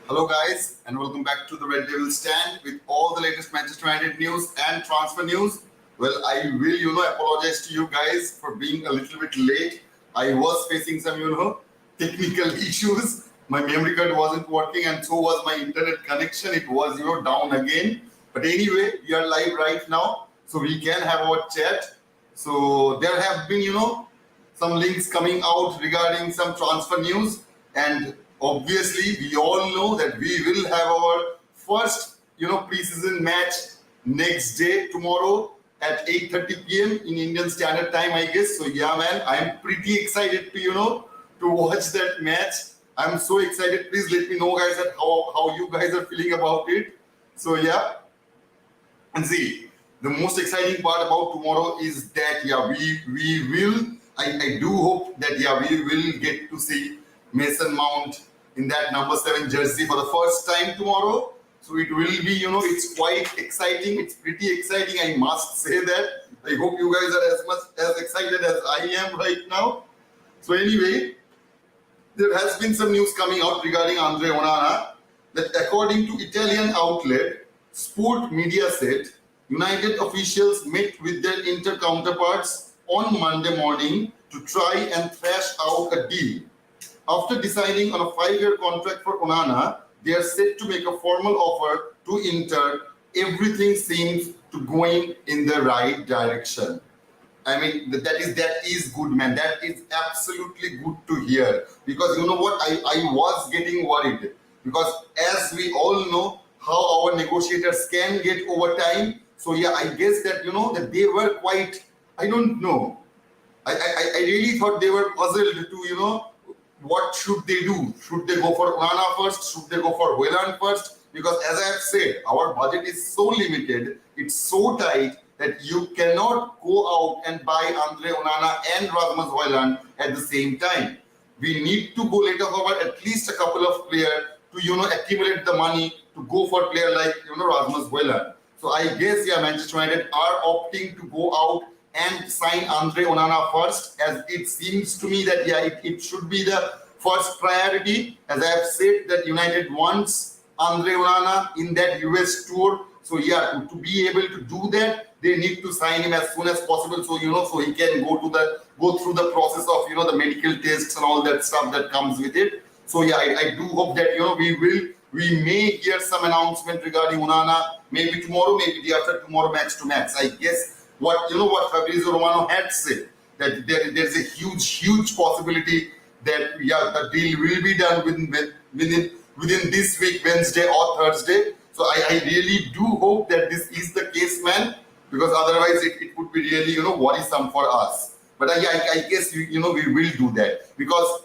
Hello guys and welcome back to the Red Devil Stand with all the latest Manchester United news and transfer news. Well, I will, apologize to you guys for being a little bit late. I was facing some, technical issues. My memory card wasn't working and so was my internet connection. It was, down again. But anyway, we are live right now, so we can have our chat. So there have been, some links coming out regarding some transfer news, and obviously we all know that we will have our first preseason match next day tomorrow at 8:30 p.m. in Indian Standard Time, I guess. So yeah, man, I'm pretty excited to watch that match. I'm so excited. Please let me know, guys, that how you guys are feeling about it. So yeah, and see, the most exciting part about tomorrow is that we will. I do hope that we will get to see Mason Mount in that number 7 jersey for the first time tomorrow. So it will be, it's quite exciting. It's pretty exciting, I must say that. I hope you guys are as much as excited as I am right now. So anyway, there has been some news coming out regarding Andre Onana that according to Italian outlet Sport Media said, United officials met with their Inter counterparts on Monday morning to try and thrash out a deal. After deciding on a 5-year contract for Onana, they are set to make a formal offer to Inter. Everything seems to going in the right direction. I mean, that is good, man. That is absolutely good to hear. Because you know what? I was getting worried. Because as we all know, how our negotiators can get over time. So yeah, I guess that, that they were quite, I don't know. I really thought they were puzzled to, what should they do? Should they go for Onana first? Should they go for Hojlund first? Because as I have said, our budget is so limited, it's so tight that you cannot go out and buy Andre Onana and Rasmus Hojlund at the same time. We need to go later over at least a couple of players to accumulate the money to go for a player like Rasmus Hojlund. So I guess Manchester United are opting to go out and sign Andre Onana first, as it seems to me that it should be the first priority. As I have said, that United wants Andre Onana in that US tour. So yeah, to be able to do that, they need to sign him as soon as possible. So so he can go through the process of the medical tests and all that stuff that comes with it. So yeah, I do hope that we may hear some announcement regarding Onana maybe tomorrow, maybe the after tomorrow match to match. I guess what Fabrizio Romano had said, that there's a huge possibility that the deal will be done within this week, Wednesday or Thursday. So I really do hope that this is the case, man, because otherwise it would be really worrisome for us. But I guess we will do that, because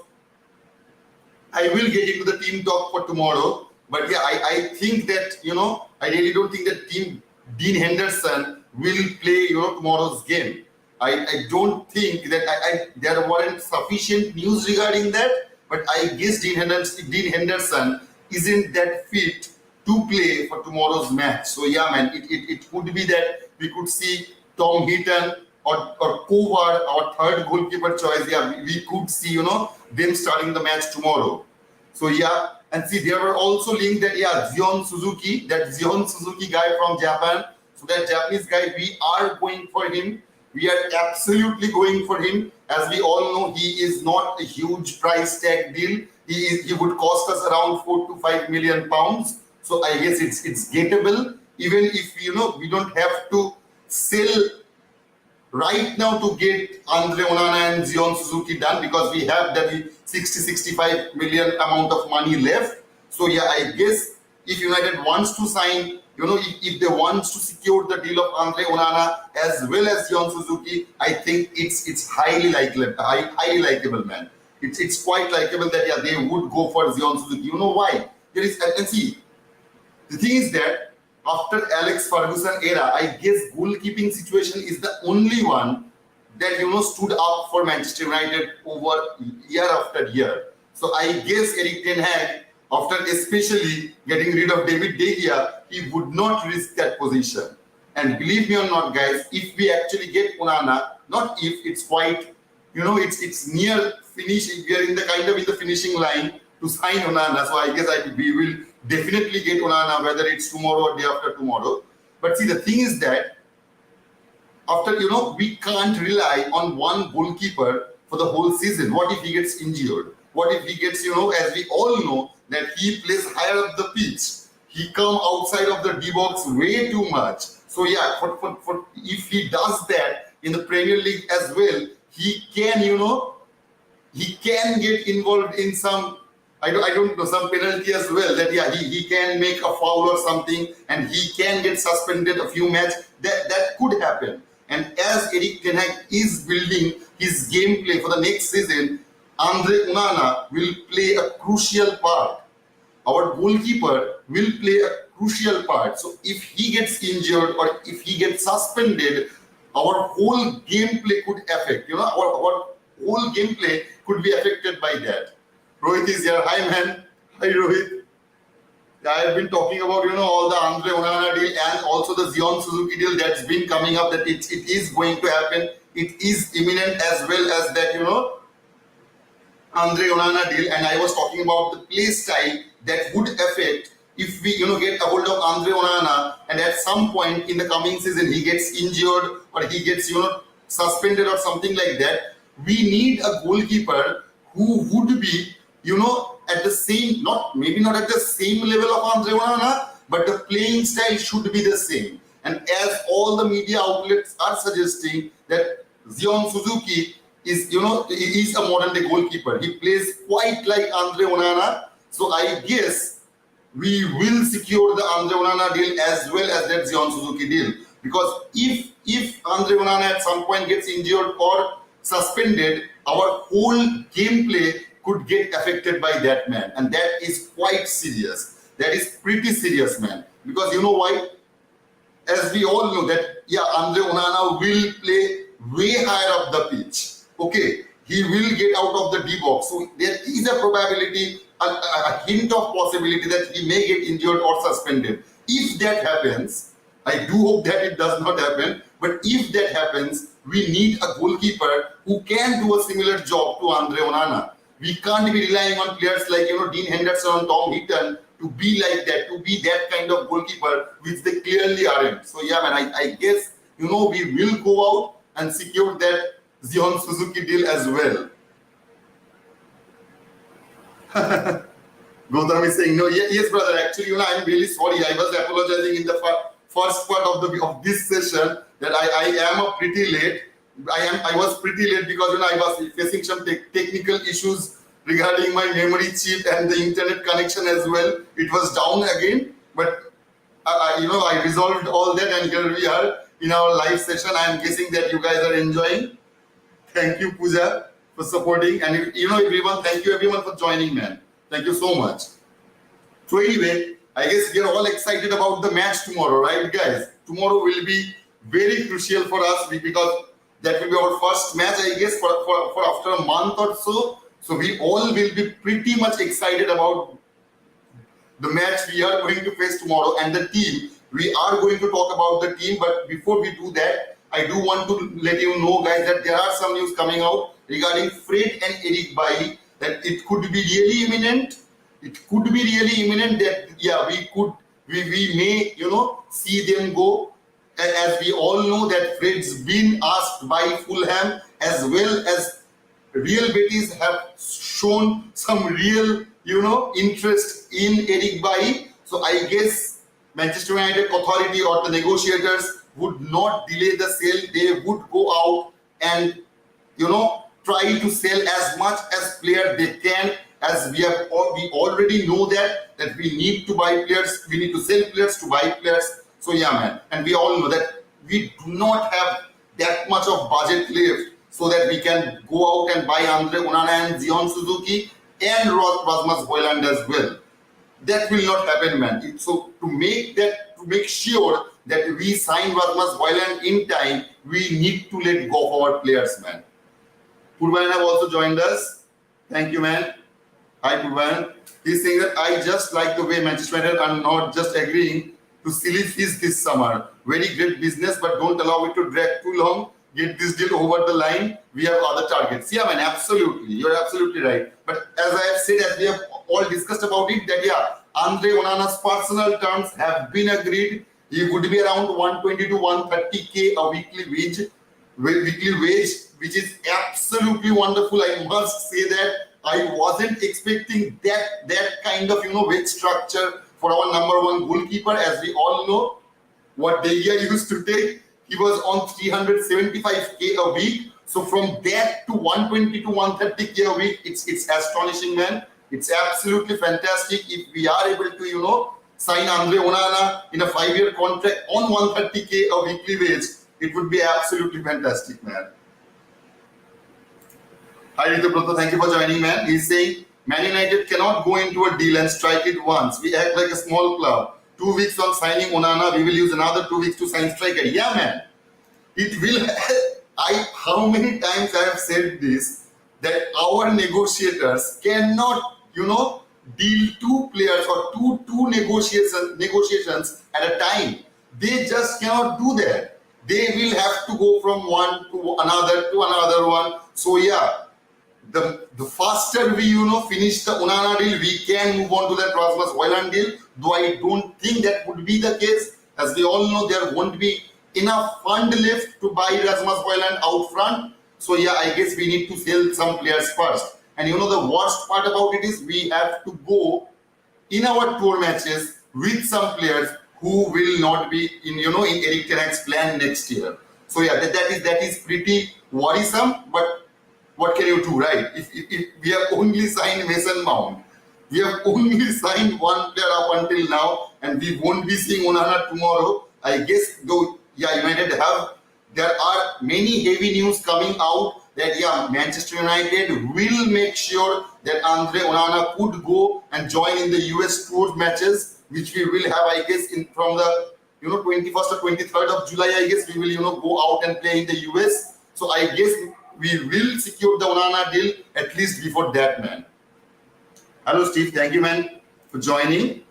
I will get into the team talk for tomorrow. But yeah, I think that I really don't think that Dean Henderson will play tomorrow's game. I don't think that there weren't sufficient news regarding that, but I guess Dean Henderson isn't that fit to play for tomorrow's match. So yeah, man, it could be that we could see Tom Heaton or Kovar, our third goalkeeper choice. Yeah, we could see them starting the match tomorrow. So yeah, and see, there were also linked that Zion Suzuki guy from Japan. So that Japanese guy, we are going for him. We are absolutely going for him. As we all know, he is not a huge price tag deal. He would cost us around 4 to 5 million pounds. So I guess it's gettable. Even if we don't have to sell right now to get Andre Onana and Zion Suzuki done, because we have that 60-65 million amount of money left. So yeah, I guess if United wants to sign, if they want to secure the deal of Andre Onana as well as Zion Suzuki, I think it's highly likable, man. It's quite likable that they would go for Zion Suzuki. You know why? There is, and see, the thing is that after Alex Ferguson era, I guess goalkeeping situation is the only one that stood up for Manchester United over year after year. So I guess Eric Ten Hag, after especially getting rid of David De Gea, he would not risk that position. And believe me or not, guys, if we actually get Onana, not if, it's quite, it's near finish. We are in the finishing line to sign ONANA. So I guess we will definitely get ONANA, whether it's tomorrow or day after tomorrow. But see, the thing is that after, we can't rely on one goalkeeper for the whole season. What if he gets injured? What if he gets, as we all know, that he plays higher up the pitch. He come outside of the D box way too much. So yeah, if he does that in the Premier League as well, he can, he can get involved in some, I don't know, some penalty as well, that yeah, he can make a foul or something and he can get suspended a few matches. That could happen. And as Erik ten Hag is building his gameplay for the next season, Andre Onana will play a crucial part. Our goalkeeper will play a crucial part. So if he gets injured or if he gets suspended, our whole gameplay could affect. Our whole gameplay could be affected by that. Rohit is here. Hi, man. Hi, Rohit. I have been talking about, all the Andre Onana deal and also the Zion Suzuki deal that's been coming up, that it is going to happen. It is imminent, as well as that, Andre Onana deal. And I was talking about the play style that would affect if we, get a hold of Andre Onana and at some point in the coming season he gets injured or he gets, suspended or something like that. We need a goalkeeper who would be, at the same, maybe not at the same level of Andre Onana, but the playing style should be the same. And as all the media outlets are suggesting, that Zion Suzuki is, is a modern day goalkeeper. He plays quite like Andre Onana. So I guess we will secure the Andre Onana deal as well as that Zion Suzuki deal. Because if Andre Onana at some point gets injured or suspended, our whole gameplay could get affected by that, man. And that is quite serious. That is pretty serious, man. Because you know why? As we all know that, yeah, Andre Onana will play way higher up the pitch. Okay, he will get out of the D box. So there is a probability, a hint of possibility that he may get injured or suspended. If that happens, I do hope that it does not happen, but if that happens, we need a goalkeeper who can do a similar job to Andre Onana. We can't be relying on players like, Dean Henderson and Tom Heaton to be like that, to be that kind of goalkeeper, which they clearly aren't. So yeah, man, I guess, we will go out and secure that Zion Suzuki deal as well. Gautam is saying, no, yes, brother, actually, I'm really sorry. I was apologizing in the first part of this session that I am pretty late. I was pretty late because I was facing some technical issues regarding my memory chip and the internet connection as well. It was down again, but I resolved all that, and here we are in our live session. I am guessing that you guys are enjoying. Thank you, Pooja, for supporting, and everyone. Thank you everyone for joining, man. Thank you so much. So anyway, I guess we are all excited about the match tomorrow, right, guys? Tomorrow will be very crucial for us because that will be our first match, I guess, for after a month or so. So we all will be pretty much excited about the match we are going to face tomorrow and the team. We are going to talk about the team, but before we do that, I do want to let you know, guys, that there are some news coming out regarding Fred and Eric Bailly, that it could be really imminent. It could be really imminent that, yeah, we may, see them go. As we all know that Fred's been asked by Fulham, as well as Real Betis have shown some real, interest in Eric Bailly. So I guess Manchester United authority or the negotiators would not delay the sale. They would go out and, try to sell as much as player they can, as we already know that we need to buy players, we need to sell players to buy players. So yeah, man, and we all know that we do not have that much of budget left so that we can go out and buy Andre Onana and Zion Suzuki and Rasmus Højlund as well. That will not happen, man. So to make sure that we sign Rasmus Højlund in time, we need to let go of our players, man. Purvan have also joined us. Thank you, man. Hi, Purvan. He's saying that I just like the way Manchester United are not just agreeing to silly fees this summer. Very great business, but don't allow it to drag too long. Get this deal over the line. We have other targets. Yeah, man, absolutely. You're absolutely right. But as I have said, as we have all discussed about it that Andre Onana's personal terms have been agreed. He would be around 120 to 130k a weekly wage, which is absolutely wonderful. I must say that I wasn't expecting that kind of wage structure for our number one goalkeeper. As we all know, what De Gea used to take, he was on 375k a week. So from that to 120 to 130k a week, it's astonishing, man. It's absolutely fantastic if we are able to sign Andre Onana in a 5-year contract on 130k a weekly wage. It would be absolutely fantastic, man. Hi Ritubrata, thank you for joining, man. He's saying Man United cannot go into a deal and strike it once. We act like a small club. 2 weeks on signing Onana, we will use another 2 weeks to sign striker. Yeah, man. It will. How many times I have said this, that our negotiators cannot, deal two players or two negotiations at a time. They just cannot do that. They will have to go from one to another one. So yeah, the faster we finish the Onana deal, we can move on to that Rasmus Højlund deal. Though I don't think that would be the case, as we all know, there won't be enough fund left to buy Rasmus Højlund out front. So yeah, I guess we need to sell some players first. And the worst part about it is we have to go in our tour matches with some players who will not be in Erik ten Hag's plan next year. So yeah, that is pretty worrisome. But what can you do, right? If we have only signed Mason Mount, we have only signed one player up until now, and we won't be seeing Onana tomorrow. I guess though, United there are many heavy news coming out that Manchester United will make sure that Andre Onana could go and join in the US tour matches, which we will have, I guess, from the 21st or 23rd of July. I guess we will go out and play in the US. So I guess we will secure the Onana deal at least before that, man. Hello, Steve. Thank you, man, for joining.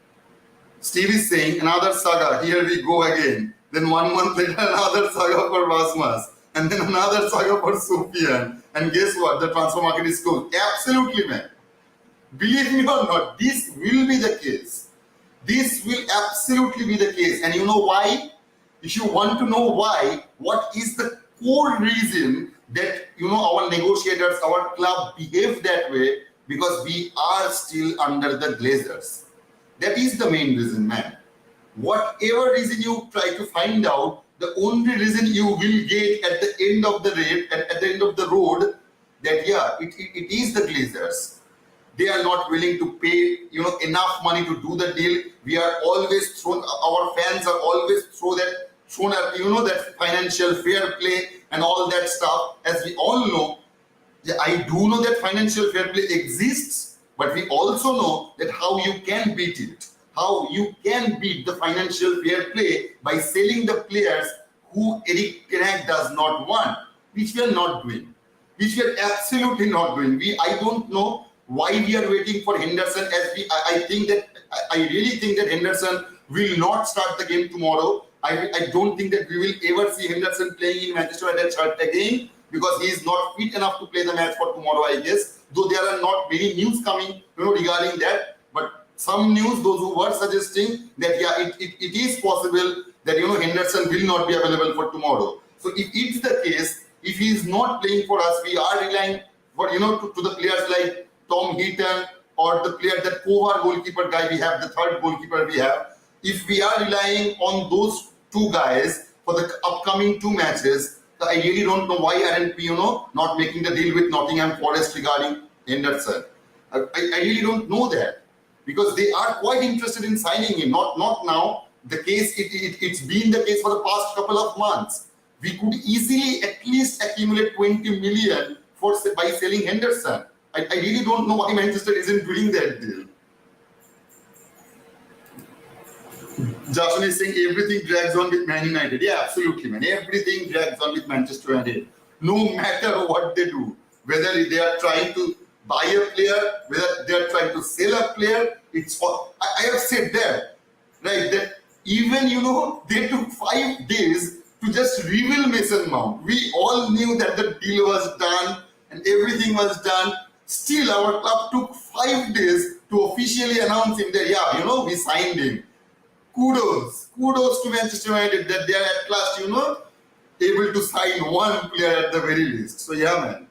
Steve is saying another saga. Here we go again. Then 1 month later, another saga for Rasmus. And then another saga for Sofian. And guess what? The transfer market is closed. Absolutely, man. Believe me or not, this will be the case. This will absolutely be the case. And you know why? If you want to know why, what is the core reason that our negotiators, our club behave that way? Because we are still under the Glazers. That is the main reason, man. Whatever reason you try to find out, the only reason you will get at the end of the road, that it is the Glazers. They are not willing to pay enough money to do the deal. We are always our fans are always thrown at that financial fair play and all that stuff. As we all know, I do know that financial fair play exists, but we also know that how you can beat it. How you can beat the financial fair play by selling the players who Erik ten Hag does not want, which we are not doing, which we are absolutely not doing. I don't know why we are waiting for Henderson. I really think that Henderson will not start the game tomorrow. I don't think that we will ever see Henderson playing in Manchester United shirt again, because he is not fit enough to play the match for tomorrow, I guess. Though there are not many news coming regarding that, but some news, those who were suggesting that it is possible that Henderson will not be available for tomorrow. So if it's the case, if he is not playing for us, we are relying for to the players like Tom Heaton or the player, that Kovar goalkeeper guy we have, the third goalkeeper we have. If we are relying on those two guys for the upcoming 2 matches, I really don't know why aren't we not making the deal with Nottingham Forest regarding Henderson. I really don't know that, because they are quite interested in signing him. Not now. The case, it's been the case for the past couple of months. We could easily at least accumulate 20 million by selling Henderson. I really don't know why Manchester isn't doing that deal. Joshua is saying everything drags on with Man United. Yeah, absolutely, man. Everything drags on with Manchester United. No matter what they do, whether they are trying to buy a player, whether they are trying to sell a player, it's all. I have said that, right? That even they took 5 days to just reveal Mason Mount. We all knew that the deal was done and everything was done. Still, our club took 5 days to officially announce him that, yeah, we signed him. Kudos to Manchester United that they are at last, able to sign one player at the very least. So yeah, man.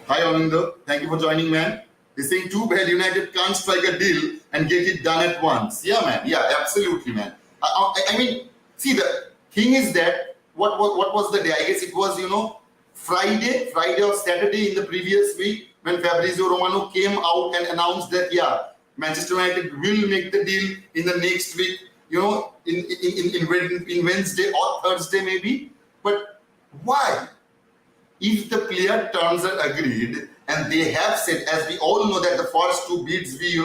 Hi, Ananda. Thank you for joining, man. He's saying too bad United can't strike a deal and get it done at once. Yeah, man. Yeah, absolutely, man. I mean, see, the thing is that what was the day? I guess it was, Friday or Saturday in the previous week when Fabrizio Romano came out and announced that, yeah, Manchester United will make the deal in the next week, in Wednesday or Thursday maybe. But why? If the player terms are agreed and they have said, as we all know that the first two bids we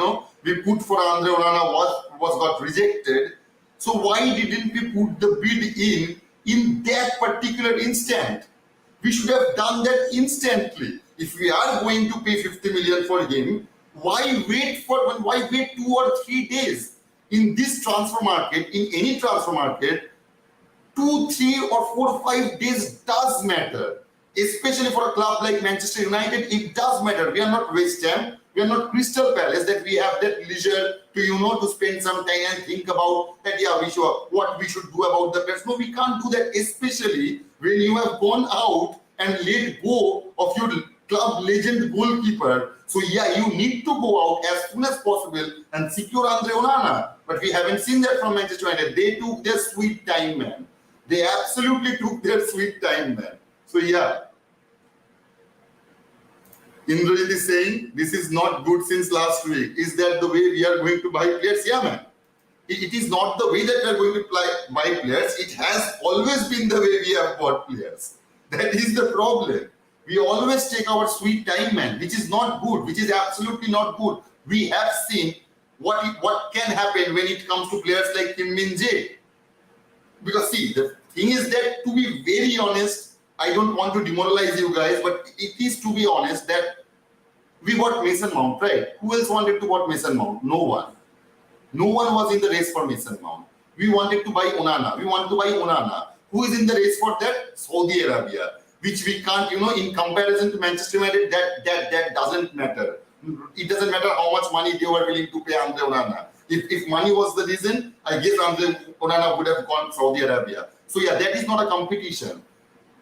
put for Andre Onana was got rejected. So why didn't we put the bid in that particular instant? We should have done that instantly. If we are going to pay 50 million for him, why wait 2 or 3 days? In this transfer market, in any transfer market, 2, 3 or 4, 5 days does matter. Especially for a club like Manchester United, it does matter. We are not West Ham, we are not Crystal Palace that we have that leisure to to spend some time and think about that. Yeah, what we should do about the players. No, we can't do that. Especially when you have gone out and let go of your club legend goalkeeper. So yeah, you need to go out as soon as possible and secure Andre Onana. But we haven't seen that from Manchester United. They took their sweet time, man. They absolutely took their sweet time, man. So yeah, Indrajit is saying this is not good since last week. Is that the way we are going to buy players? Yeah, man. It is not the way that we are going to buy players. It has always been the way we have bought players. That is the problem. We always take our sweet time, man, which is not good, which is absolutely not good. We have seen what can happen when it comes to players like Kim Min-jae. Because see, the thing is that, to be very honest, I don't want to demoralize you guys, but it is, to be honest, that we bought Mason Mount, right? Who else wanted to buy Mason Mount? No one. No one was in the race for Mason Mount. We wanted to buy Onana. We want to buy Onana. Who is in the race for that? Saudi Arabia, which we can't, in comparison to Manchester United, that doesn't matter. It doesn't matter how much money they were willing to pay Andre Onana. If money was the reason, I guess Andre Onana would have gone to Saudi Arabia. So yeah, that is not a competition.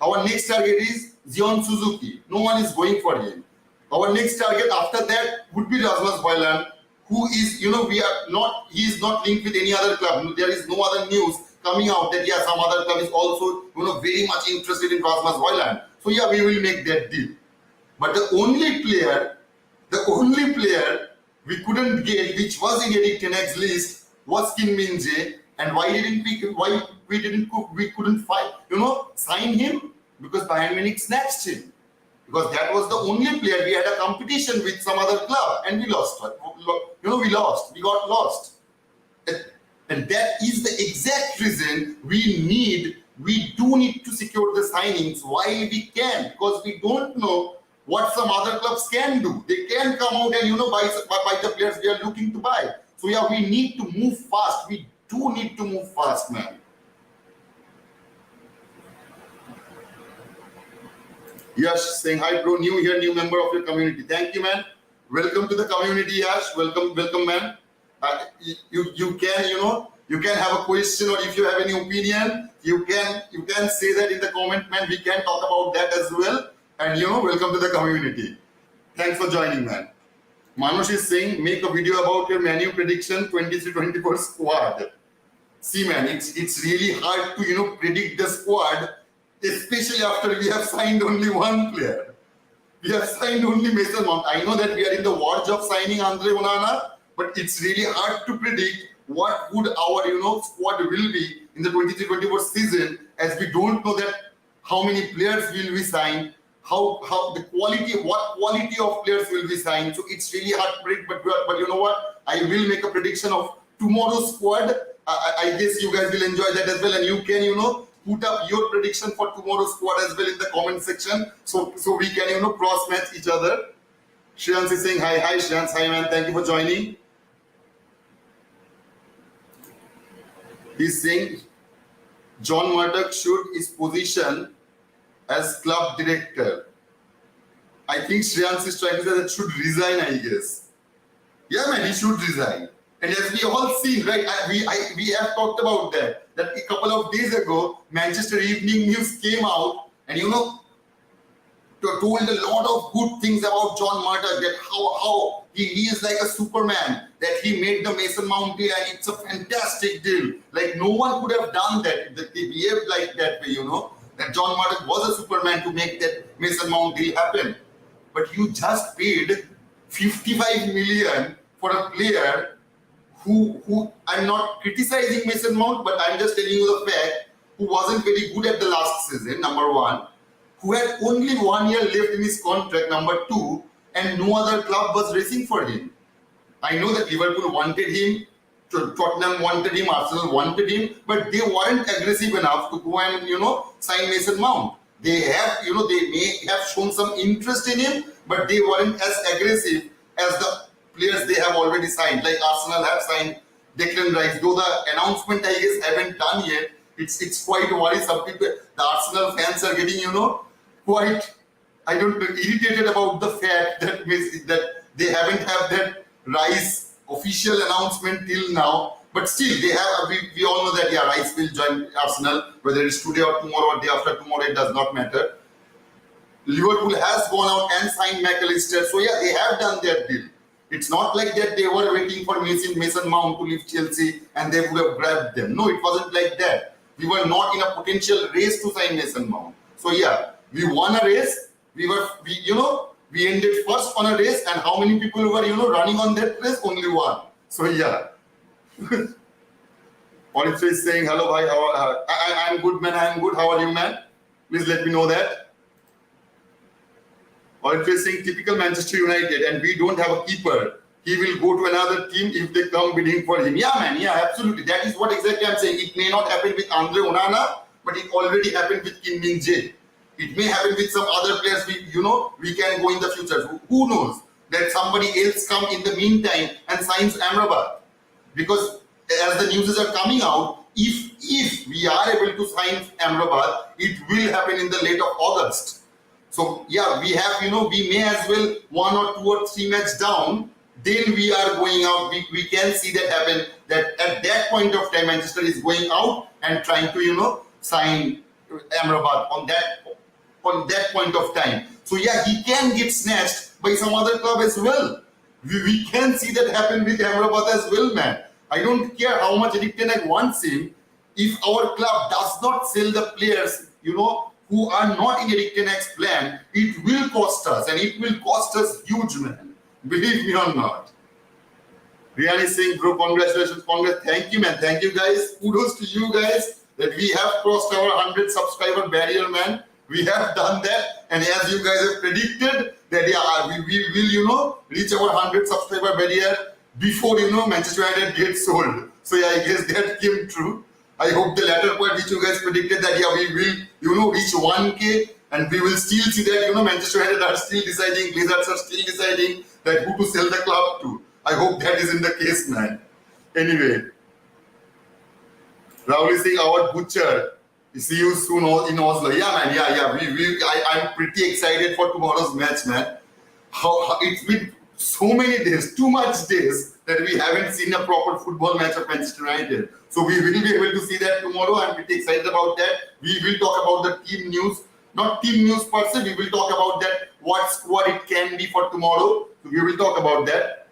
Our next target is Zion Suzuki. No one is going for him. Our next target after that would be Rasmus Højlund, who is, he is not linked with any other club. There is no other news coming out that, yeah, some other club is also, very much interested in Rasmus Højlund. So yeah, we will make that deal. But the only player we couldn't get, which was in Erik ten Hag's list, was Kim Min-jae. And why we couldn't sign him? Because Bayern Munich snatched him. Because that was the only player. We had a competition with some other club and we lost. We got lost. And that is the exact reason we do need to secure the signings while we can, because we don't know what some other clubs can do. They can come out and buy the players we are looking to buy. So yeah, we need to move fast. We do need to move fast, man. Yash saying, hi bro, new here, new member of your community. Thank you, man. Welcome to the community, Yash. Welcome, man. You can have a question, or if you have any opinion, you can say that in the comment, man. We can talk about that as well. And welcome to the community. Thanks for joining, man. Manush is saying, make a video about your Man U prediction 23-24 squad. See, man, it's really hard to predict the squad, especially after we have signed only one player. We have signed only Mason Mount. I know that we are in the verge of signing Andre Onana, but it's really hard to predict what would our squad will be in the 23-24 season, as we don't know that how many players will we sign, how the quality, what quality of players will be signed. So it's really hard to predict, but you know what? I will make a prediction of tomorrow's squad. I guess you guys will enjoy that as well, and you can put up your prediction for tomorrow's squad as well in the comment section, so we can cross match each other. Shreyans is saying hi Shreyans, hi man, thank you for joining. He's saying John Murdoch should his position as club director. I think Shreyans is trying to say that should resign, I guess. Yeah, man, he should resign. And as we all seen, right, we have talked about that a couple of days ago, Manchester Evening News came out and, told a lot of good things about John Murdoch, that how he is like a Superman, that he made the Mason Mount deal and it's a fantastic deal. Like no one could have done that. They behaved like that way, that John Murdoch was a Superman to make that Mason Mount deal happen. But you just paid 55 million for a player who I'm not criticizing Mason Mount, but I'm just telling you the fact, who wasn't very good at the last season, number one, who had only 1 year left in his contract, number two, and no other club was racing for him. I know that Liverpool wanted him, Tottenham wanted him, Arsenal wanted him, but they weren't aggressive enough to go and, sign Mason Mount. They have, they may have shown some interest in him, but they weren't as aggressive as the players they have already signed. Like Arsenal have signed Declan Rice, though the announcement, I guess, haven't done yet. It's quite worrisome. People, the Arsenal fans are getting, quite, irritated about the fact that they haven't had that Rice official announcement till now. But still, they have. We all know that Rice will join Arsenal, whether it's today or tomorrow or day after tomorrow, it does not matter. Liverpool has gone out and signed McAllister, so they have done their deal. It's not like that they were waiting for Mason Mount to leave Chelsea and they would have grabbed them. No, it wasn't like that. We were not in a potential race to sign Mason Mount. So we won a race. We ended first on a race, and how many people were running on that race? Only one. So Oliver is saying, hello, bhai, I'm good, man. I'm good. How are you, man? Please let me know that. Oliver is saying, typical Manchester United, and we don't have a keeper. He will go to another team if they come bidding for him. Yeah, man. Yeah, absolutely. That is what exactly I'm saying. It may not happen with Andre Onana, but it already happened with Kim Min-jae. It may happen with some other players. We can go in the future. Who knows that somebody else come in the meantime and signs Amrabat? Because as the news are coming out, if we are able to sign Amrabat, it will happen in the late of August. So we have, we may as well 1 or 2 or 3 matches down. Then we are going out. We can see that happen. That at that point of time, Manchester is going out and trying to sign Amrabat on that point of time. So he can get snatched by some other club as well. We can see that happen with Amrabat as well, man. I don't care how much Erik ten Hag wants him. If our club does not sell the players, who are not in Erik ten Hag's plan, it will cost us, and it will cost us huge, man. Believe me or not. Rian is saying, bro, congratulations, congrats. Thank you, man. Thank you, guys. Kudos to you guys that we have crossed our 100 subscriber barrier, man. We have done that, and as you guys have predicted, that we will, reach our 100 subscriber barrier before Manchester United gets sold. So I guess that came true. I hope the latter part which you guys predicted that we will reach 1K, and we will still see that Manchester United are still deciding, Blizzards are still deciding that who to sell the club to. I hope that is in the case, man. Anyway, Rahul is saying, our butcher. See you soon in Oslo. Yeah, man. Yeah. I'm pretty excited for tomorrow's match, man. It's been so many days, too much days, that we haven't seen a proper football match of Manchester United. So we will be able to see that tomorrow. I'm pretty excited about that. We will talk about the team news. Not team news per se. We will talk about that, what squad it can be for tomorrow. So we will talk about that.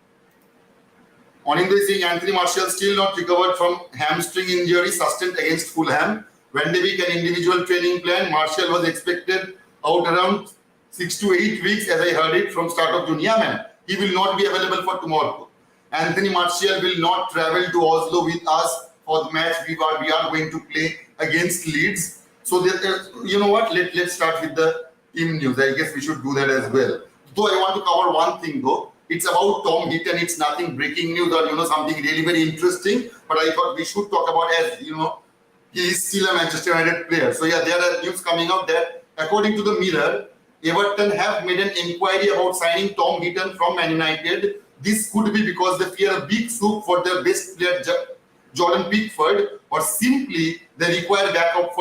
Onindo is saying, Anthony Martial still not recovered from hamstring injury sustained against Fulham. When they week an individual training plan, Martial was expected out around 6 to 8 weeks, as I heard it, from start of June. Yeah, man. He will not be available for tomorrow. Anthony Martial will not travel to Oslo with us for the match we are going to play against Leeds. So, you know what? Let's start with the team news. I guess we should do that as well. Though I want to cover one thing, though. It's about Tom Heaton. It's nothing breaking news or, something really very interesting. But I thought we should talk about, as, he is still a Manchester United player. So, there are news coming out that, according to the Mirror, Everton have made an inquiry about signing Tom Heaton from Man United. This could be because they fear a big swoop for their best player, Jordan Pickford, or simply they require backup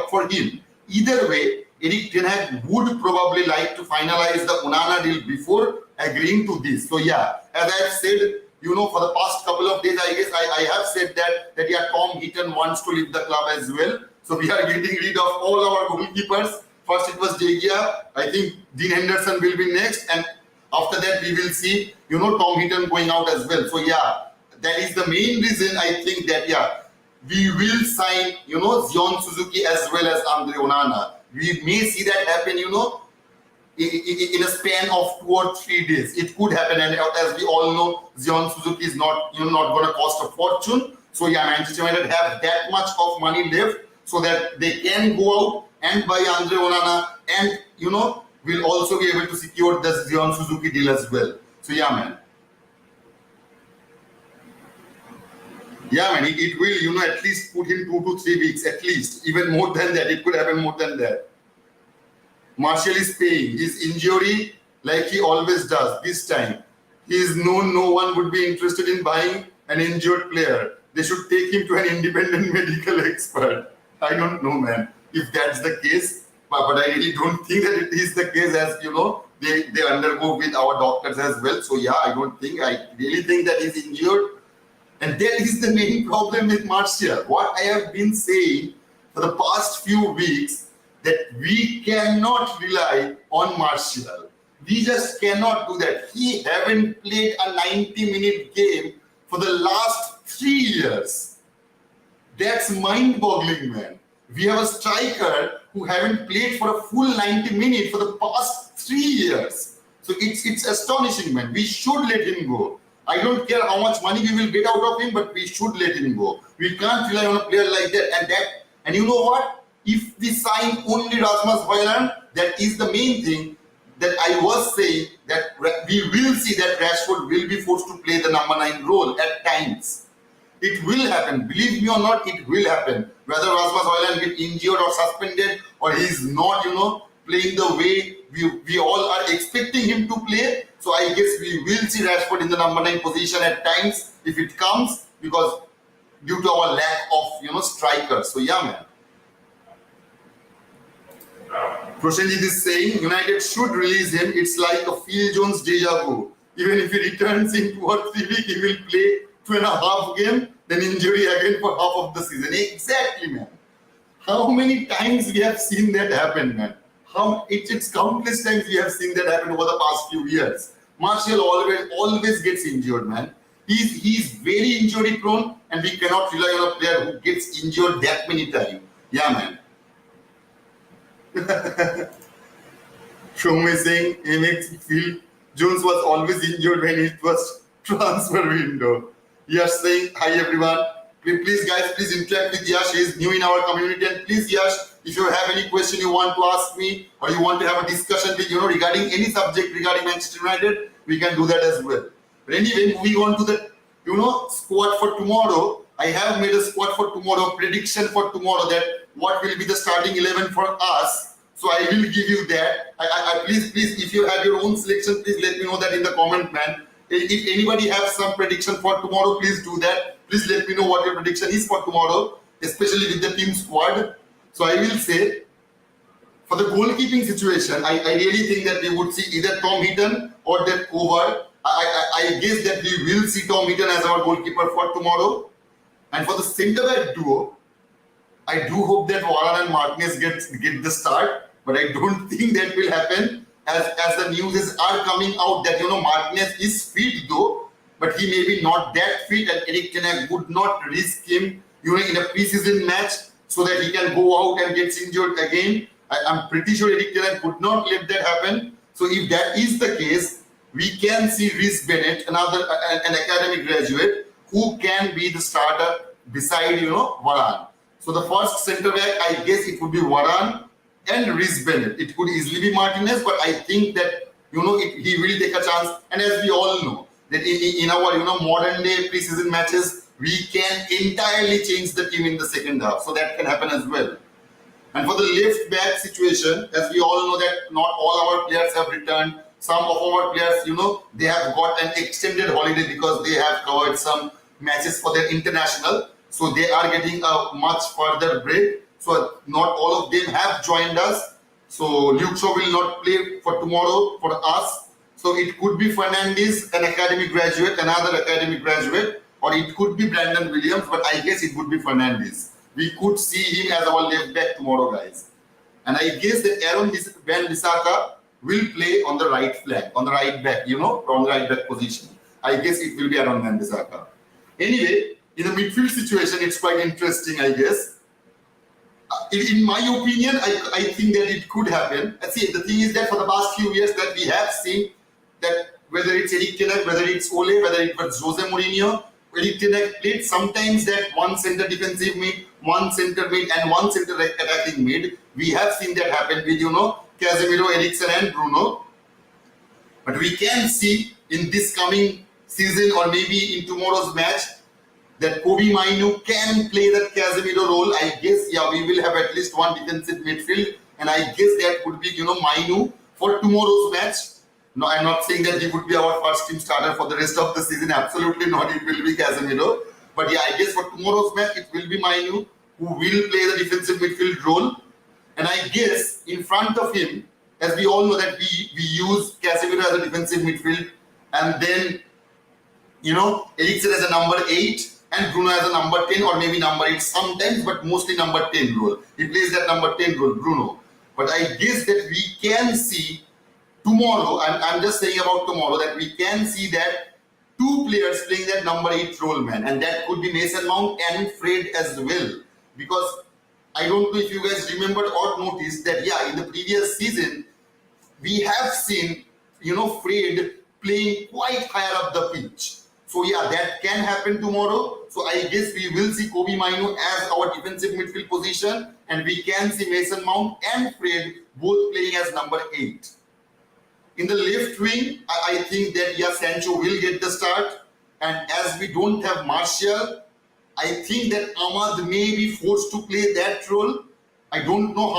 for him. Either way, Eric Ten Hag would probably like to finalize the ONANA deal before agreeing to this. So yeah, as I have said, for the past couple of days, I guess I have said that yeah, Tom Heaton wants to leave the club as well. So we are getting rid of all our goalkeepers. First it was De Gea. I think Dean Henderson will be next, and after that we will see, Tom Heaton going out as well. So yeah, that is the main reason I think that yeah, we will sign, Zion Suzuki as well as Andre Onana. We may see that happen, in a span of 2 or 3 days. It could happen, and as we all know, Zion Suzuki is not going to cost a fortune. So yeah, Manchester United have that much of money left so that they can go out and buy Andre Onana, and will also be able to secure the Zion Suzuki deal as well. So yeah, man. Yeah, man, it will, at least put in 2 to 3 weeks, at least. Even more than that. It could happen more than that. Martial is paying his injury like he always does. This time, he is known no one would be interested in buying an injured player. They should take him to an independent medical expert. I don't know, man, if that's the case. But I really don't think that it is the case, as they undergo with our doctors as well. So yeah, I really think that he's injured. And that is the main problem with Martial. What I have been saying for the past few weeks, that we cannot rely on Martial. We just cannot do that. He haven't played a 90-minute game for the last 3 years. That's mind-boggling, man. We have a striker who haven't played for a full 90 minutes for the past 3 years. So it's astonishing, man. We should let him go. I don't care how much money we will get out of him, but we should let him go. We can't rely on a player like that. And you know what? If we sign only Rasmus Højlund, that is the main thing that I was saying, that we will see that Rashford will be forced to play the number 9 role at times. It will happen. Believe me or not, it will happen. Whether Rasmus Højlund get injured or suspended, or he's not, playing the way we all are expecting him to play. So I guess we will see Rashford in the number 9 position at times if it comes, because due to our lack of strikers. So yeah, man. Prosenjit is saying United should release him. It's like a Phil Jones deja vu. Even if he returns in 2 or 3 weeks, he will play 2.5 games, then injury again for half of the season. Exactly, man. How many times we have seen that happen, man? It's countless times we have seen that happen over the past few years. Martial always gets injured, man. He's very injury prone, and we cannot rely on a player who gets injured that many times. Yeah, man. Shomay saying Phil Jones was always injured when it was transfer window. Yash saying hi everyone. Please guys, please interact with Yash. He is new in our community, and please Yash, if you have any question you want to ask me, or you want to have a discussion with regarding any subject regarding Manchester United, we can do that as well. But anyway, moving on to the squad for tomorrow. I have made a squad for tomorrow, prediction for tomorrow, that what will be the starting 11 for us. So I will give you that. Please, if you have your own selection, please let me know that in the comment, man. If anybody has some prediction for tomorrow, please do that. Please let me know what your prediction is for tomorrow, especially with the team squad. So I will say, for the goalkeeping situation, I really think that we would see either Tom Heaton or that Kovar. I guess that we will see Tom Heaton as our goalkeeper for tomorrow. And for the centre-back duo, I do hope that Varane and Martinez get the start, but I don't think that will happen, as the news are coming out that Martinez is fit though, but he may be not that fit, and Eric Ten Hag would not risk him in a preseason match so that he can go out and get injured again. I'm pretty sure Eric Ten Hag would not let that happen. So if that is the case, we can see Rhys Bennett, an academic graduate, who can be the starter beside Varane. So the first centre back, I guess it would be Varane and Rhys Bennett. It could easily be Martinez, but I think that he will take a chance. And as we all know, that in our modern day preseason matches, we can entirely change the team in the second half. So that can happen as well. And for the left back situation, as we all know that not all our players have returned. Some of our players, they have got an extended holiday because they have covered some matches for their international. So they are getting a much further break. So not all of them have joined us. So Luke Shaw will not play for tomorrow for us. So it could be Fernandes, an academy graduate, another academy graduate, or it could be Brandon Williams, but I guess it would be Fernandes. We could see him as our left back tomorrow, guys. And I guess that Aaron Wan-Bissaka will play on the right flank, on the right back, on the right back position. I guess it will be Aaron Wan-Bissaka. Anyway, in the midfield situation, it's quite interesting, I guess. In my opinion, I think that it could happen. See, the thing is that for the past few years that we have seen that whether it's Erik ten Hag, whether it's Ole, whether it was Jose Mourinho, Erik ten Hag played sometimes that one center defensive mid, one center mid, and one center attacking mid. We have seen that happen with, Casemiro, Eriksen, and Bruno. But we can see in this coming season or maybe in tomorrow's match that Kobe Mainu can play that Casemiro role. I guess, we will have at least one defensive midfield, and I guess that would be, Mainu for tomorrow's match. No, I'm not saying that he would be our first team starter for the rest of the season. Absolutely not. It will be Casemiro. But I guess for tomorrow's match, it will be Mainu who will play the defensive midfield role. And I guess in front of him, as we all know that we use Casemiro as a defensive midfield, and then, Eriksen as a number 8, and Bruno as a number 10 or maybe number 8 sometimes, but mostly number 10 role. He plays that number 10 role, Bruno. But I guess that we can see tomorrow, I'm just saying about tomorrow, that we can see that 2 players playing that number 8 role, man. And that could be Mason Mount and Fred as well. Because I don't know if you guys remembered or noticed that, in the previous season, we have seen, Fred playing quite higher up the pitch. So that can happen tomorrow. So I guess we will see Kobe Mainu as our defensive midfield position, and we can see Mason Mount and Fred both playing as number 8. In the left wing, I think that Sancho will get the start, and as we don't have Martial, I think that Ahmad may be forced to play that role. I don't know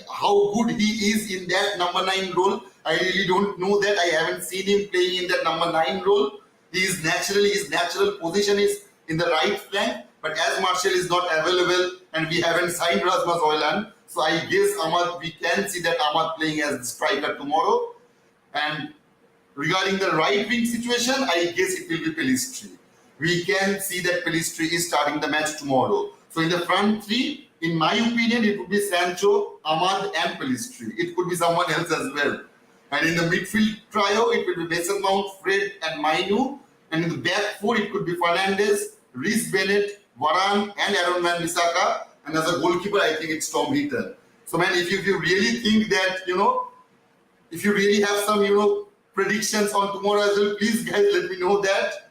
how good he is in that number 9 role. I really don't know that. I haven't seen him playing in that number 9 role. His natural position is in the right flank, but as Martial is not available and we haven't signed Rasmus Højlund, so I guess we can see that Ahmad playing as the striker tomorrow. And regarding the right wing situation, I guess it will be Pellistri. We can see that Pellistri is starting the match tomorrow. So in the front 3, in my opinion, it would be Sancho, Ahmad, and Pellistri. It could be someone else as well. And in the midfield trio, it will be Mason Mount, Fred, and Mainu. And in the back 4, it could be Fernandes, Reece Bennett, Varane, and Aaron Wan-Bissaka. And as a goalkeeper, I think it's Tom Heaton. So, man, if you really think that, if you really have some, predictions on tomorrow as well, please, guys, let me know that.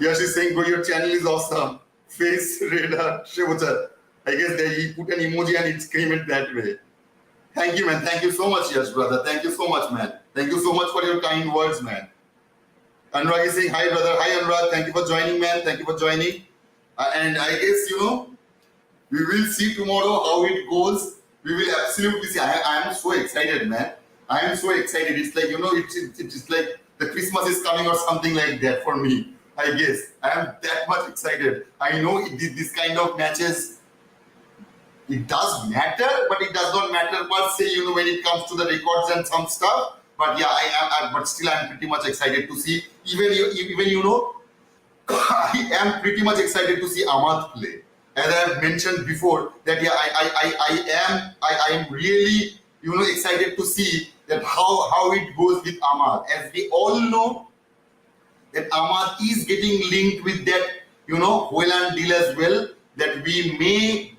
Yash is saying, your channel is awesome. Face radar, Shivucha. I guess that he put an emoji and it came in that way. Thank you, man. Thank you so much, Yash, brother. Thank you so much, man. Thank you so much for your kind words, man. Anurag is saying, hi, brother. Hi, Anurag. Thank you for joining, man. Thank you for joining. And I guess, we will see tomorrow how it goes. We will absolutely see. I am so excited, man. I am so excited. It's like, it's like the Christmas is coming or something like that for me. I guess. I am that much excited. I know this kind of matches, it does matter, but it does not matter per se, when it comes to the records and some stuff. But but still I'm pretty much excited to see. Even I am pretty much excited to see Ahmad play. As I have mentioned before, that I am really excited to see that how it goes with Ahmad. As we all know, that Ahmad is getting linked with that Højlund deal as well. That we may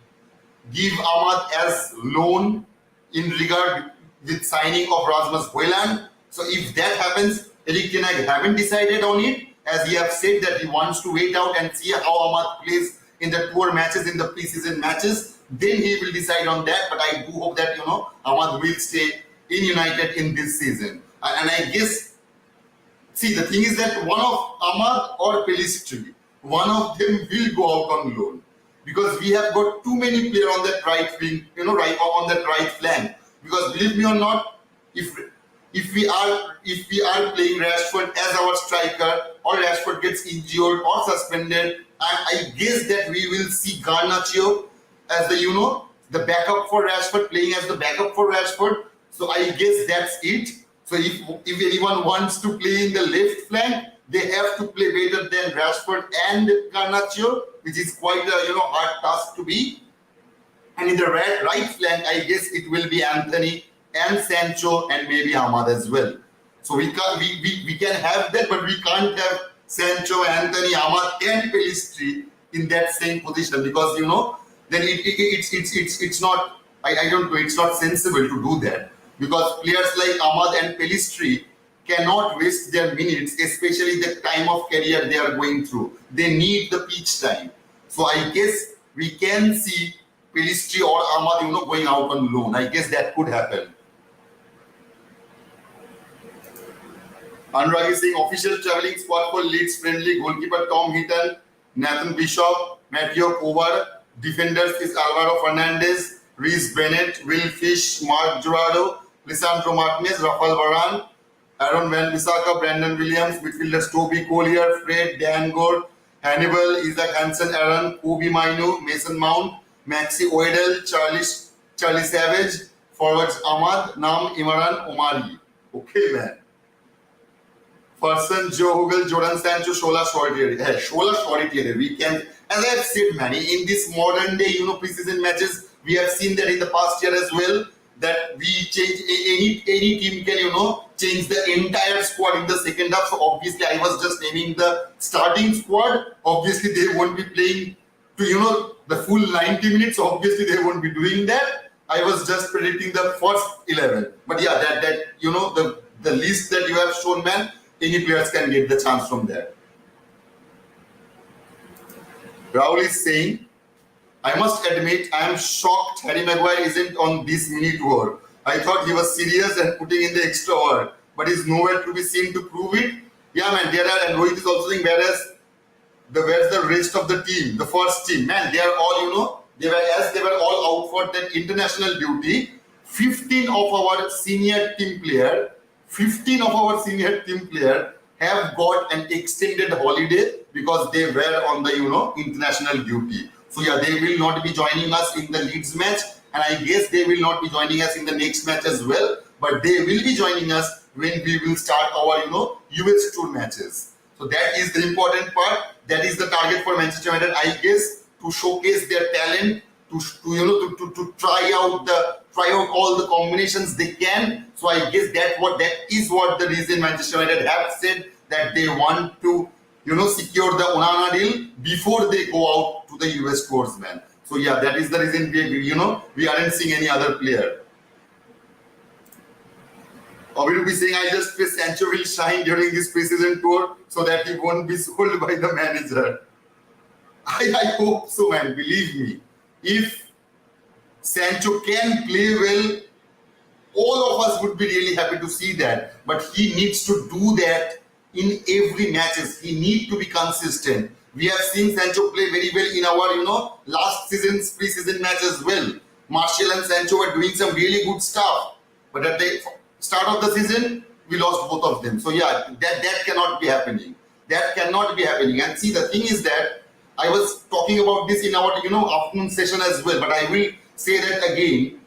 give Ahmad as loan in regard with signing of Rasmus Højlund. So if that happens, Erik ten Hag haven't decided on it, as he have said that he wants to wait out and see how Ahmad plays in the tour matches, in the preseason matches. Then he will decide on that. But I do hope that Ahmad will stay in United in this season. And I guess, see, the thing is that one of Ahmad or Pellistri, one of them will go out on loan. Because we have got too many players on that right wing, on that right flank. Because believe me or not, if we are playing Rashford as our striker, or Rashford gets injured or suspended, I guess that we will see Garnacho as the the backup for Rashford, playing as the backup for Rashford. So I guess that's it. So if anyone wants to play in the left flank, they have to play better than Rashford and Garnacho, which is quite a hard task to be. And in the right flank, I guess it will be Anthony and Sancho and maybe Ahmad as well. So we can have that, but we can't have Sancho, Anthony, Ahmad, and Pellistri in that same position because then it's not. I don't know. It's not sensible to do that because players like Ahmad and Pellistri cannot waste their minutes, especially the time of career they are going through. They need the pitch time. So I guess we can see Pellistri or Ahmad, going out on loan. I guess that could happen. Anurag is saying official travelling squad for Leeds friendly goalkeeper Tom Heaton, Nathan Bishop, Matteo Kovar. Defenders is Alvaro Fernandez, Reece Bennett, Will Fish, Mark Jurado, Lisandro Martinez, Rafael Varane, Aaron Van Bissaka, Brandon Williams, midfielders Toby Collier, Fred, Dan Gore, Hannibal, Isaac Hansen, Aaron, Kobe Mainu, Mason Mount, Maxi Oedel, Charlie Savage, forwards Ahmad, Nam, Imran, Omari. Okay, man. Person, Joe Hugel, Jordan Sancho, Shola Shorty. Shola Shorty. We can, as I have said, man, in this modern day, preseason matches, we have seen that in the past year as well, that we change, any team can, change the entire squad in the second half. So obviously, I was just naming the starting squad. Obviously, they won't be playing to, the full 90 minutes. Obviously, they won't be doing that. I was just predicting the first 11. But yeah, that the list that you have shown, man, any players can get the chance from there. Rahul is saying, I must admit, I am shocked Harry Maguire isn't on this mini tour. I thought he was serious and putting in the extra work, but he's nowhere to be seen to prove it. Yeah, man, and Rohit is also saying, where's the rest of the team, the first team? Man, they are all, they were all out for that international duty. 15 of our senior team player have got an extended holiday because they were on the international duty. So yeah, they will not be joining us in the Leeds match, and I guess they will not be joining us in the next match as well. But they will be joining us when we will start our US tour matches. So that is the important part. That is the target for Manchester United, I guess, to showcase their talent, to try out all the combinations they can. So I guess that is what the reason Manchester United have said that they want to secure the ONANA deal before they go out to the US tours, man. So yeah, that is the reason we aren't seeing any other player. Obi will be saying, I just wish Sancho will shine during this preseason tour so that he won't be sold by the manager. I hope so, man. Believe me. If Sancho can play well, all of us would be really happy to see that. But he needs to do that in every matches. He needs to be consistent. We have seen Sancho play very well in our, last season's preseason match as well. Martial and Sancho were doing some really good stuff. But at the start of the season, we lost both of them. So yeah, that cannot be happening. That cannot be happening. And see, the thing is that I was talking about this in our afternoon session as well, but I will say that again.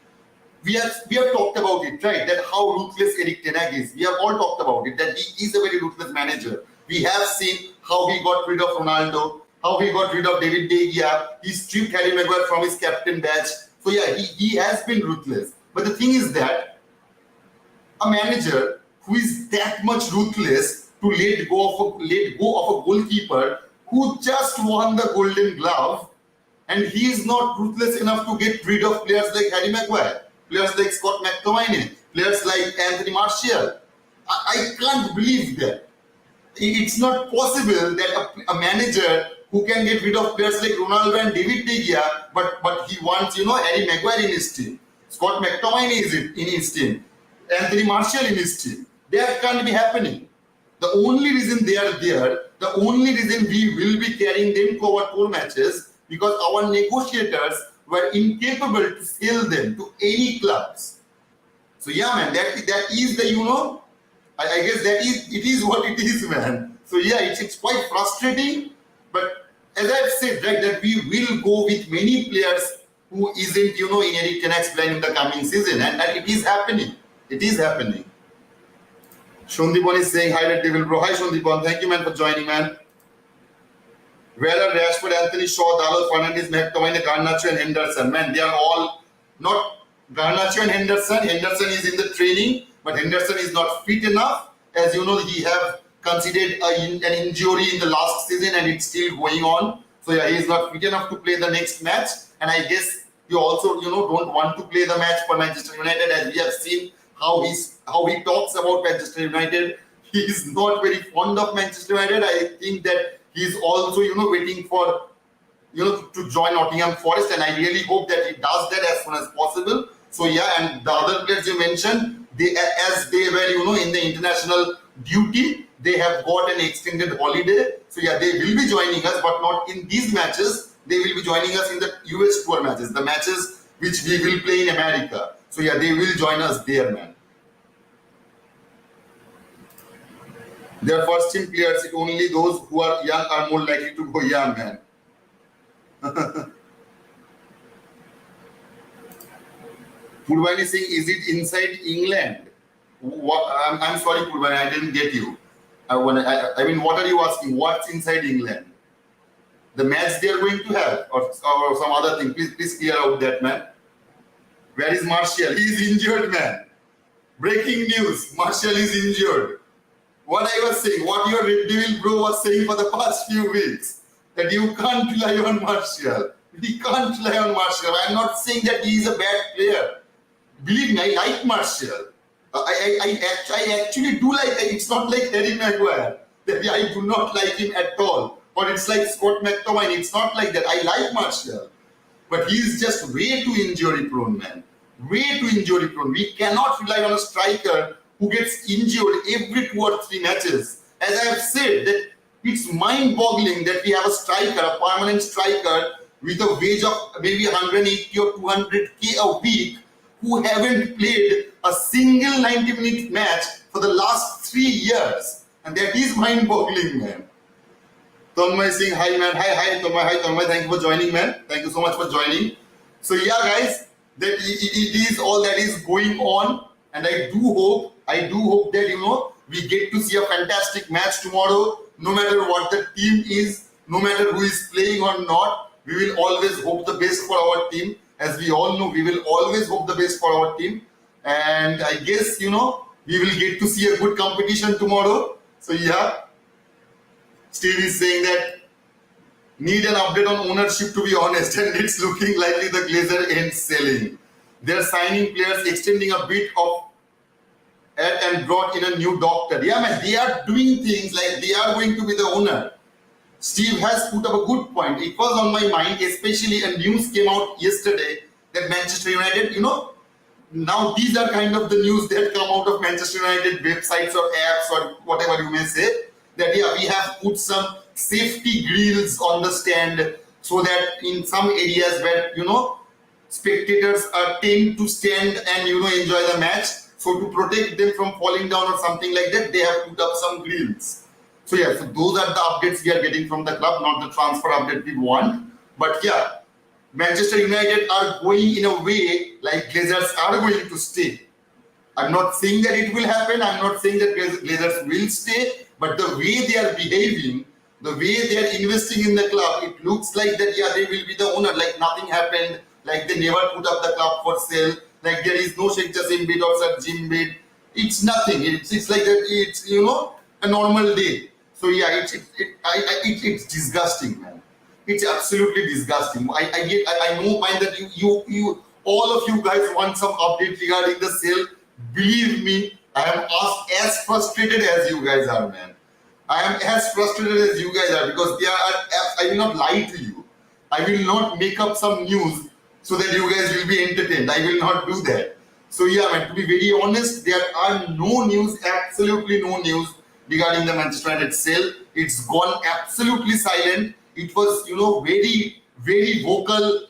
We have talked about it, right? That how ruthless Erik ten Hag is. We have all talked about it, that he is a very ruthless manager. We have seen how he got rid of Ronaldo, how he got rid of David De Gea. He stripped Harry Maguire from his captain badge. So yeah, he has been ruthless. But the thing is that a manager who is that much ruthless to let go of a goalkeeper who just won the Golden Glove, and he is not ruthless enough to get rid of players like Harry Maguire, players like Scott McTominay, players like Anthony Martial. I can't believe that. It's not possible that a manager who can get rid of players like Ronaldo and David De Gea, but he wants Harry Maguire in his team, Scott McTominay is in his team, Anthony Martial in his team. That can't be happening. The only reason they are there, the only reason we will be carrying them to our tour matches, because our negotiators were incapable to sell them to any clubs. So yeah, man, that is the I guess it is what it is, man. So yeah, it's quite frustrating, but as I've said, right, that we will go with many players who isn't, in Eric Ten Hag's plan in the coming season. And it is happening. It is happening. Shondipon is saying, hi, Red Devil Bro. Hi, Shondipon. Thank you, man, for joining, man. Where are Rashford, Anthony Shaw, Dalot, Fernandes, McTominay, Garnacho, and Henderson? Man, they are all not Garnacho and Henderson. Henderson is in the training, but Henderson is not fit enough. As you know, he have considered an injury in the last season, and it's still going on. So yeah, he is not fit enough to play the next match. And I guess he also, don't want to play the match for Manchester United, as we have seen how he talks about Manchester United. He is not very fond of Manchester United. I think that he is also, waiting for, to join Nottingham Forest, and I really hope that he does that as soon as possible. So yeah, and the other players you mentioned, as they were, in the international duty, they have got an extended holiday. So yeah, they will be joining us, but not in these matches. They will be joining us in the US tour matches, the matches which we will play in America. So yeah, they will join us there, man. They are first team players. Only those who are young are more likely to go young, man. Purvani is saying, is it inside England? I'm sorry, Purvani, I didn't get you. I mean, what are you asking? What's inside England? The match they are going to have, or some other thing? Please clear out that, man. Where is Martial? He is injured, man. Breaking news: Martial is injured. What I was saying, what your Red Devil Bro was saying for the past few weeks, that you can't rely on Martial. We can't rely on Martial. I'm not saying that he is a bad player. Believe me, I like Martial. I actually do like him. It's not like Harry Maguire, that I do not like him at all. Or it's like Scott McTominay. It's not like that. I like Martial. But he is just way too injury prone, man. Way too injury prone. We cannot rely on a striker who gets injured every 2 or 3 matches. As I have said, that it's mind-boggling that we have a striker, a permanent striker, with a wage of maybe 180 or 200k a week, who haven't played a single 90-minute match for the last 3 years. And that is mind-boggling, man. Tanmay is saying, hi, man. Hi, Tanmay. Hi, Tanmay. Thank you for joining, man. Thank you so much for joining. So, yeah, guys, that it is all that is going on. And I do hope that, we get to see a fantastic match tomorrow. No matter what the team is, no matter who is playing or not, we will always hope the best for our team. As we all know, we will always hope the best for our team. And I guess, we will get to see a good competition tomorrow. So, yeah. Steve is saying that need an update on ownership, to be honest, and it's looking likely the Glazer ends selling. They're signing players, extending a bit of and brought in a new doctor. Yeah, man, they are doing things like they are going to be the owner. Steve has put up a good point. It was on my mind, especially a news came out yesterday that Manchester United, now these are kind of the news that come out of Manchester United websites or apps or whatever you may say, that yeah, we have put some safety grills on the stand so that in some areas where, spectators tend to stand and, enjoy the match. So to protect them from falling down or something like that, they have put up some grills. So yeah, so those are the updates we are getting from the club, not the transfer update we want. But yeah, Manchester United are going in a way like Glazers are going to stay. I'm not saying that it will happen. I'm not saying that Glazers will stay. But the way they are behaving, the way they are investing in the club, it looks like that, yeah, they will be the owner. Like nothing happened. Like they never put up the club for sale. Like there is no Sheikh Jassim bid or Sir Jim bid. It's nothing. It's like that. It's a normal day. So yeah, it's disgusting, man. It's absolutely disgusting. I know, mind that you all of you guys want some update regarding the sale. Believe me, I am as frustrated as you guys are, man. I am as frustrated as you guys are because I will not lie to you. I will not make up some news so that you guys will be entertained. I will not do that. So yeah, man, to be very honest, there are no news, absolutely no news regarding the Manchester United sale. It's gone absolutely silent. It was, very, very vocal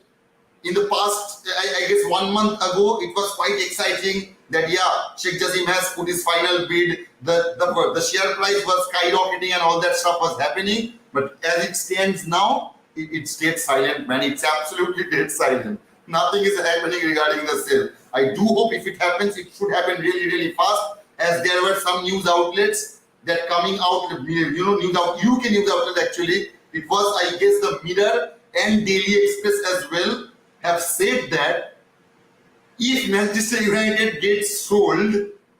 in the past, I guess 1 month ago. It was quite exciting that, yeah, Sheikh Jassim has put his final bid. The share price was skyrocketing and all that stuff was happening. But as it stands now, it stayed silent, man. It's absolutely dead silent. nothing is happening regarding the sale. I do hope if it happens, it should happen really, really fast, as there were some news outlets that coming out, UK news outlet actually. It was, I guess, the Mirror and Daily Express as well have said that if Manchester United gets sold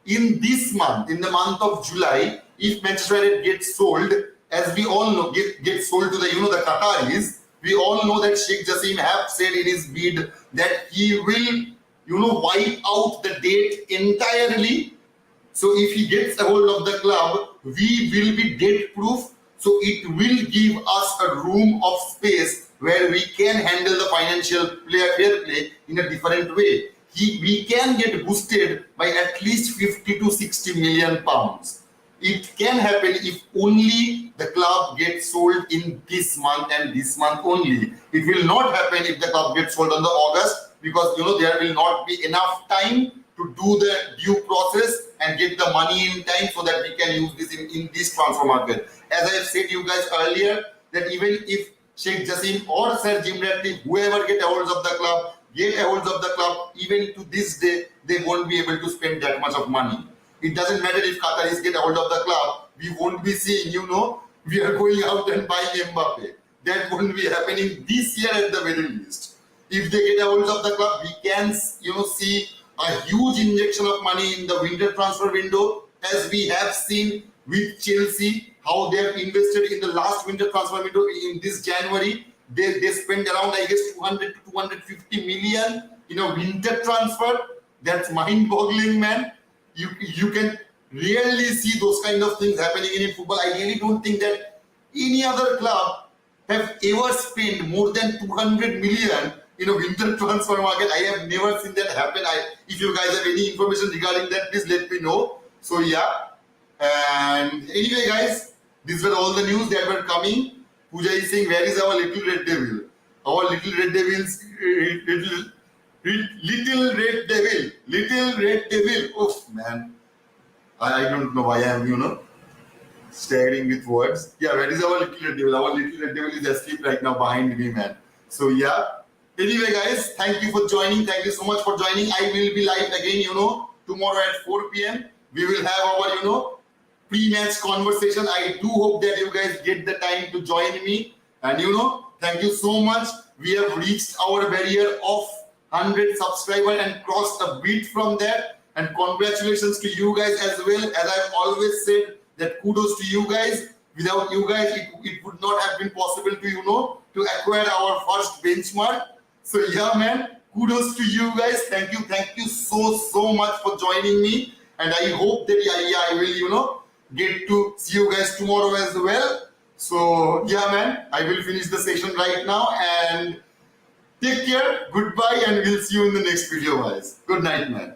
in this month, in the month of July, if Manchester United gets sold, as we all know, get sold to the the Qataris, we all know that Sheikh Jassim have said in his bid that he will wipe out the debt entirely. So if he gets a hold of the club, we will be debt proof. So it will give us a room of space where we can handle the financial fair play in a different way. We can get boosted by at least 50 to 60 million pounds. It can happen if only the club gets sold in this month and this month only. It will not happen if the club gets sold on the August, because there will not be enough time to do the due process and get the money in time so that we can use this in this transfer market. As I have said to you guys earlier, that even if Sheikh Jassim or Sir Jim Ratcliffe, whoever get a hold of the club, even to this day, they won't be able to spend that much of money. It doesn't matter if Qataris get a hold of the club, we won't be seeing, we are going out and buying Mbappe. That won't be happening this year at the very least. If they get a hold of the club, we can, see a huge injection of money in the winter transfer window, as we have seen with Chelsea, how they have invested in the last winter transfer window in this January. They spent around, I guess, 200 to 250 million in a winter transfer. That's mind-boggling, man. You can rarely see those kind of things happening in football. I really don't think that any other club have ever spent more than 200 million in a winter transfer market. I have never seen that happen. If you guys have any information regarding that, please let me know. So yeah, and anyway guys, these were all the news that were coming. Pooja is saying, where is our little red devil? Our little red devil's little red devil. Oh man, I don't know why I'm staring with words. Yeah, where is our little red devil? Our little red devil is asleep right now behind me, man. So yeah. Anyway, guys, thank you for joining. Thank you so much for joining. I will be live again, tomorrow at 4 p.m. We will have our, pre-match conversation. I do hope that you guys get the time to join me. And, thank you so much. We have reached our barrier of 100 subscribers and crossed a bit from there. And congratulations to you guys as well. As I've always said, that kudos to you guys. Without you guys, it would not have been possible to, to acquire our first benchmark. So yeah, man, kudos to you guys. Thank you so much for joining me. And I hope that I will, get to see you guys tomorrow as well. So yeah, man, I will finish the session right now and take care. Goodbye, and we'll see you in the next video, guys. Good night, man.